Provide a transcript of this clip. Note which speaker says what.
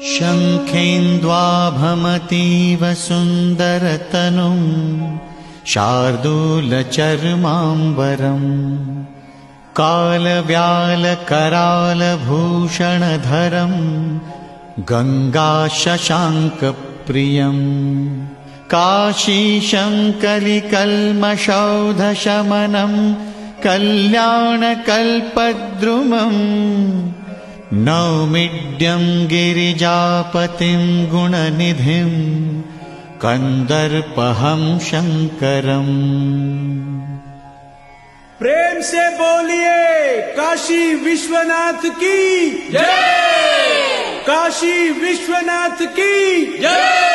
Speaker 1: शङ्खेन्द्वाभमतीव सुन्दरतनुं शार्दूलचर्माम्बरम् कालव्यालकरालभूषणधरम् गङ्गाशशाङ्कप्रियम् काशीशङ्कलिकल्मषौधशमनम् कल्याणकल्पद्रुमम् नौमिड्यं गिरिजापतिं गुणनिधिं कंदर्पहं शंकरम्।
Speaker 2: प्रेम से बोलिए काशी विश्वनाथ की जय। काशी विश्वनाथ की जय।